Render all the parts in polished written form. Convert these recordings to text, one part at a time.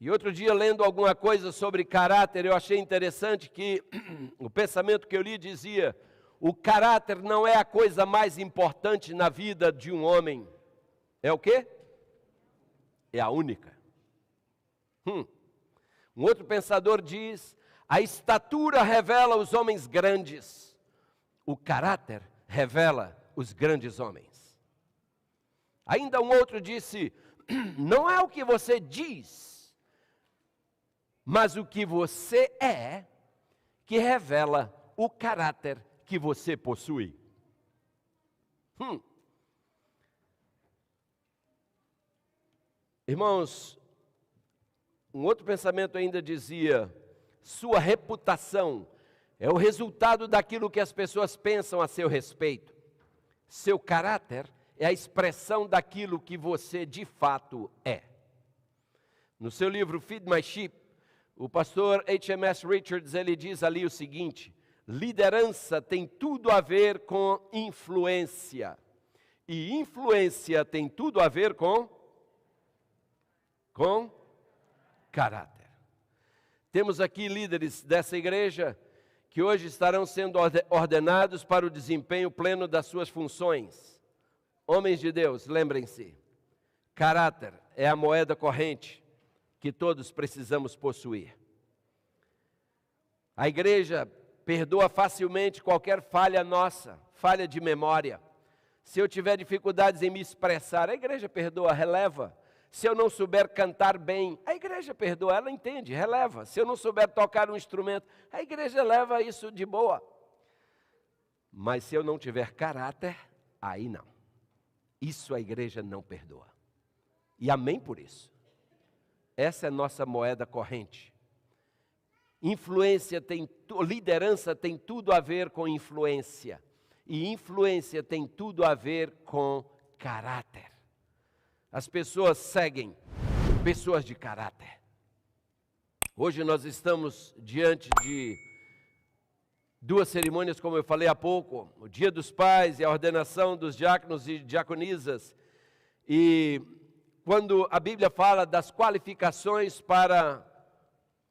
E outro dia, lendo alguma coisa sobre caráter, eu achei interessante que o pensamento que eu li dizia: o caráter não é a coisa mais importante na vida de um homem. É o quê? É a única. Um outro pensador diz: a estatura revela os homens grandes, o caráter revela os grandes homens. Ainda um outro disse: não é o que você diz, mas o que você é, que revela o caráter que você possui. Irmãos, um outro pensamento ainda dizia: sua reputação é o resultado daquilo que as pessoas pensam a seu respeito. Seu caráter é a expressão daquilo que você de fato é. No seu livro Feed My Sheep, o pastor H.M.S. Richards, ele diz ali o seguinte: liderança tem tudo a ver com influência. E influência tem tudo a ver com caráter. Temos aqui líderes dessa igreja que hoje estarão sendo ordenados para o desempenho pleno das suas funções. Homens de Deus, lembrem-se, caráter é a moeda corrente que todos precisamos possuir. A igreja perdoa facilmente qualquer falha nossa, falha de memória. Se eu tiver dificuldades em me expressar, a igreja perdoa, releva. Se eu não souber cantar bem, a igreja perdoa, ela entende, releva. Se eu não souber tocar um instrumento, a igreja leva isso de boa. Mas se eu não tiver caráter, aí não. Isso a igreja não perdoa. E amém por isso. Essa é a nossa moeda corrente. Liderança tem tudo a ver com influência. E influência tem tudo a ver com caráter. As pessoas seguem pessoas de caráter. Hoje nós estamos diante de duas cerimônias, como eu falei há pouco, o Dia dos Pais e a ordenação dos diáconos e diaconisas. E quando a Bíblia fala das qualificações para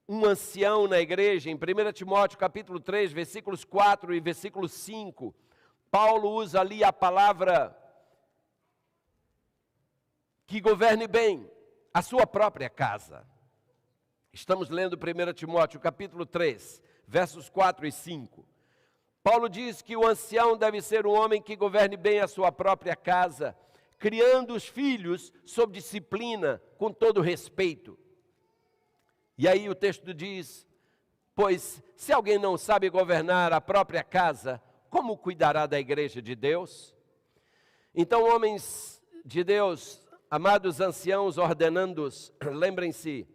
um ancião na igreja, em 1 Timóteo capítulo 3, versículos 4 e versículo 5, Paulo usa ali a palavra que governe bem a sua própria casa. Estamos lendo 1 Timóteo capítulo 3, versos 4 e 5. Paulo diz que o ancião deve ser um homem que governe bem a sua própria casa, criando os filhos sob disciplina, com todo respeito. E aí o texto diz: pois se alguém não sabe governar a própria casa, como cuidará da igreja de Deus? Então, homens de Deus, amados anciãos ordenandos, lembrem-se,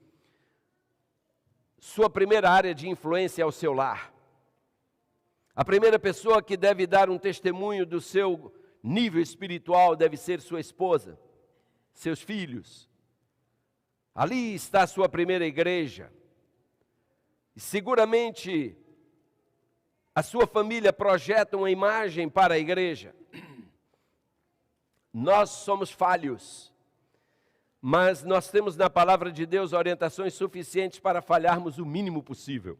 sua primeira área de influência é o seu lar. A primeira pessoa que deve dar um testemunho do seu nível espiritual deve ser sua esposa, seus filhos. Ali está a sua primeira igreja. E seguramente a sua família projeta uma imagem para a igreja. Nós somos falhos, mas nós temos na palavra de Deus orientações suficientes para falharmos o mínimo possível.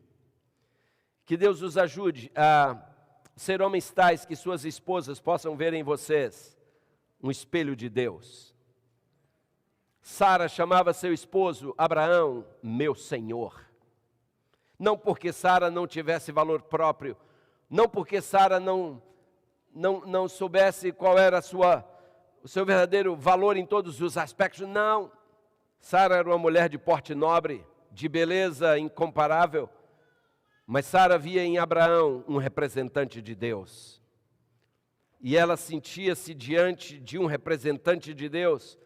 Que Deus os ajude a ser homens tais que suas esposas possam ver em vocês um espelho de Deus. Sara chamava seu esposo Abraão, meu Senhor. Não porque Sara não tivesse valor próprio, não porque Sara não soubesse qual era o seu verdadeiro valor em todos os aspectos, não. Sara era uma mulher de porte nobre, de beleza incomparável, mas Sara via em Abraão um representante de Deus. E ela sentia-se diante de um representante de Deus,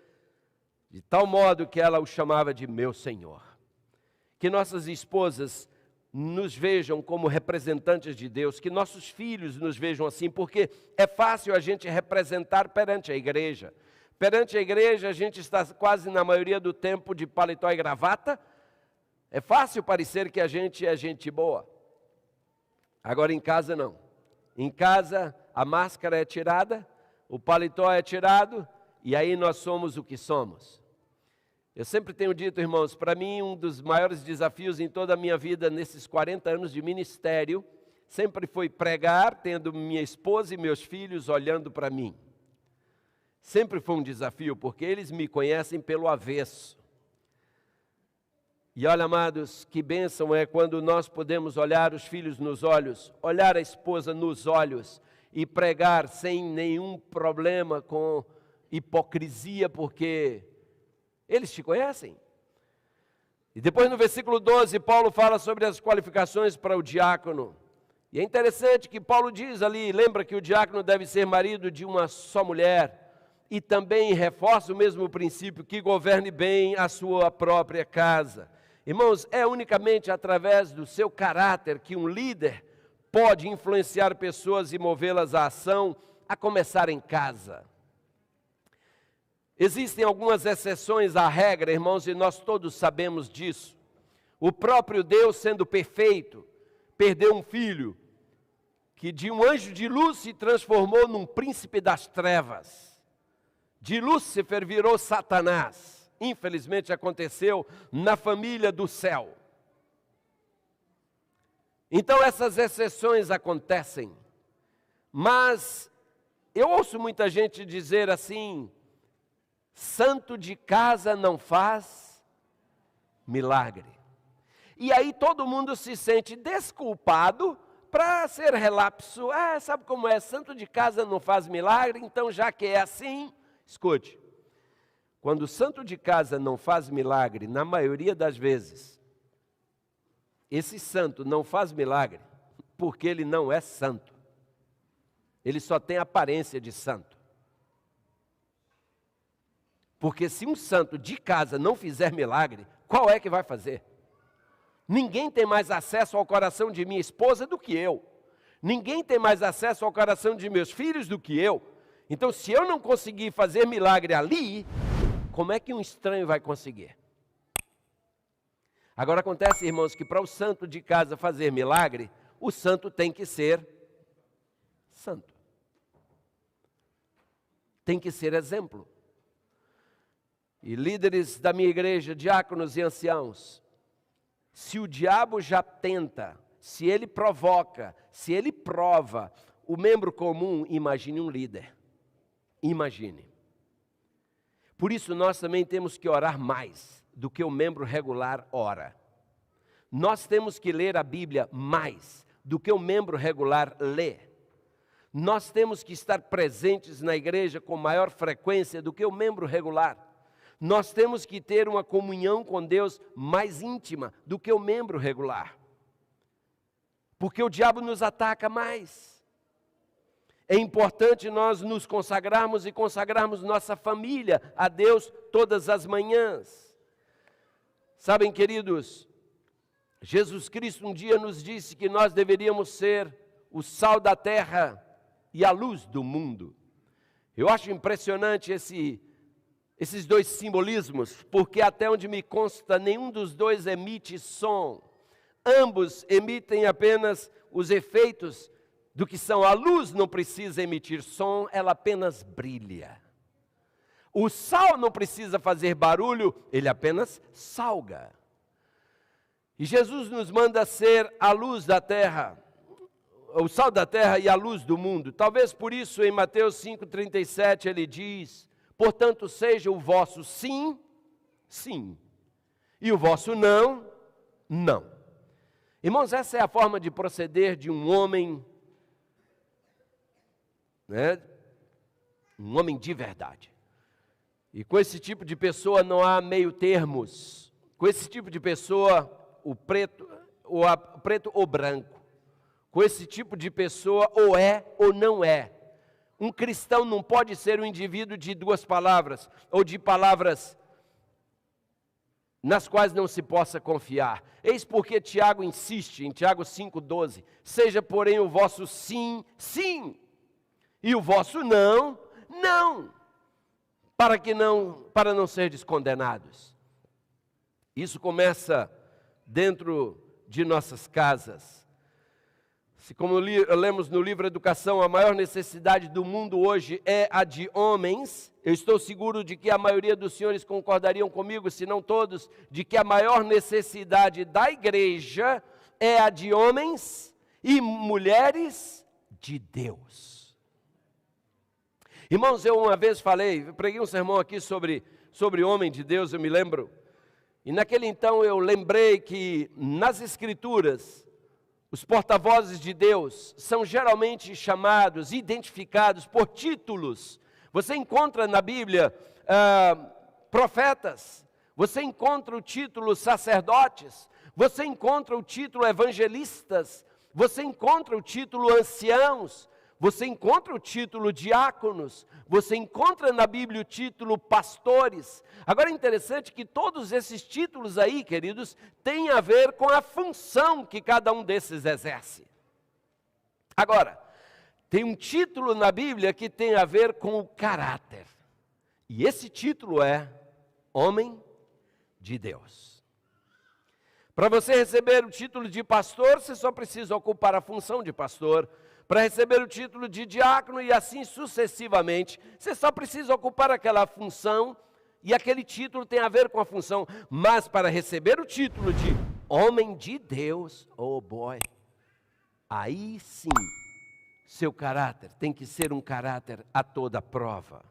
de tal modo que ela o chamava de meu Senhor. Que nossas esposas nos vejam como representantes de Deus, que nossos filhos nos vejam assim, porque é fácil a gente representar perante a igreja. Perante a igreja a gente está quase na maioria do tempo de paletó e gravata. É fácil parecer que a gente é gente boa. Agora em casa não. Em casa a máscara é tirada, o paletó é tirado, e aí nós somos o que somos. Eu sempre tenho dito, irmãos, para mim um dos maiores desafios em toda a minha vida, nesses 40 anos de ministério, sempre foi pregar, tendo minha esposa e meus filhos olhando para mim. Sempre foi um desafio, porque eles me conhecem pelo avesso. E olha, amados, que bênção é quando nós podemos olhar os filhos nos olhos, olhar a esposa nos olhos e pregar sem nenhum problema, com hipocrisia, porque eles te conhecem. E depois no versículo 12, Paulo fala sobre as qualificações para o diácono. E é interessante que Paulo diz ali, lembra que o diácono deve ser marido de uma só mulher, e também reforça o mesmo princípio, que governe bem a sua própria casa. Irmãos, é unicamente através do seu caráter que um líder pode influenciar pessoas e movê-las à ação, a começar em casa. Existem algumas exceções à regra, irmãos, e nós todos sabemos disso. O próprio Deus, sendo perfeito, perdeu um filho, que de um anjo de luz se transformou num príncipe das trevas. De Lúcifer virou Satanás. Infelizmente aconteceu na família do céu. Então essas exceções acontecem. Mas eu ouço muita gente dizer assim: santo de casa não faz milagre. E aí todo mundo se sente desculpado para ser relapso. Sabe como é? Santo de casa não faz milagre, então já que é assim, escute. Quando o santo de casa não faz milagre, na maioria das vezes, esse santo não faz milagre porque ele não é santo. Ele só tem aparência de santo. Porque se um santo de casa não fizer milagre, qual é que vai fazer? Ninguém tem mais acesso ao coração de minha esposa do que eu. Ninguém tem mais acesso ao coração de meus filhos do que eu. Então, se eu não conseguir fazer milagre ali, como é que um estranho vai conseguir? Agora acontece, irmãos, que para o santo de casa fazer milagre, o santo tem que ser santo. Tem que ser exemplo. E líderes da minha igreja, diáconos e anciãos, se o diabo já tenta, se ele provoca, se ele prova o membro comum, imagine um líder. Imagine. Por isso nós também temos que orar mais do que o membro regular ora. Nós temos que ler a Bíblia mais do que o membro regular lê. Nós temos que estar presentes na igreja com maior frequência do que o membro regular. Nós temos que ter uma comunhão com Deus mais íntima do que o membro regular. Porque o diabo nos ataca mais. É importante nós nos consagrarmos e consagrarmos nossa família a Deus todas as manhãs. Sabem, queridos, Jesus Cristo um dia nos disse que nós deveríamos ser o sal da terra e a luz do mundo. Eu acho impressionante esses dois simbolismos, porque até onde me consta, nenhum dos dois emite som. Ambos emitem apenas os efeitos do que são. A luz não precisa emitir som, ela apenas brilha. O sal não precisa fazer barulho, ele apenas salga. E Jesus nos manda ser a luz da terra, o sal da terra e a luz do mundo. Talvez por isso em Mateus 5,37 ele diz: portanto seja o vosso sim, sim, e o vosso não, não. Irmãos, essa é a forma de proceder de um homem, um homem de verdade. E com esse tipo de pessoa não há meio termos. Com esse tipo de pessoa, o preto ou branco. Com esse tipo de pessoa, ou é ou não é. Um cristão não pode ser um indivíduo de duas palavras, ou de palavras nas quais não se possa confiar. Eis porque Tiago insiste, em Tiago 5,12, seja porém o vosso sim, sim, e o vosso não, não, para não serdes condenados. Isso começa dentro de nossas casas. Se como lemos no livro Educação, a maior necessidade do mundo hoje é a de homens, eu estou seguro de que a maioria dos senhores concordariam comigo, se não todos, de que a maior necessidade da igreja é a de homens e mulheres de Deus. Irmãos, eu uma vez preguei um sermão aqui sobre homem de Deus, eu me lembro, e naquele então eu lembrei que nas Escrituras, os porta-vozes de Deus são geralmente chamados, identificados por títulos. Você encontra na Bíblia profetas, você encontra o título sacerdotes, você encontra o título evangelistas, você encontra o título anciãos, você encontra o título diáconos, você encontra na Bíblia o título pastores. Agora é interessante que todos esses títulos aí, queridos, têm a ver com a função que cada um desses exerce. Agora, tem um título na Bíblia que tem a ver com o caráter. E esse título é Homem de Deus. Para você receber o título de pastor, você só precisa ocupar a função de pastor. Para receber o título de diácono e assim sucessivamente, você só precisa ocupar aquela função e aquele título tem a ver com a função. Mas para receber o título de homem de Deus, oh boy, aí sim, seu caráter tem que ser um caráter a toda prova.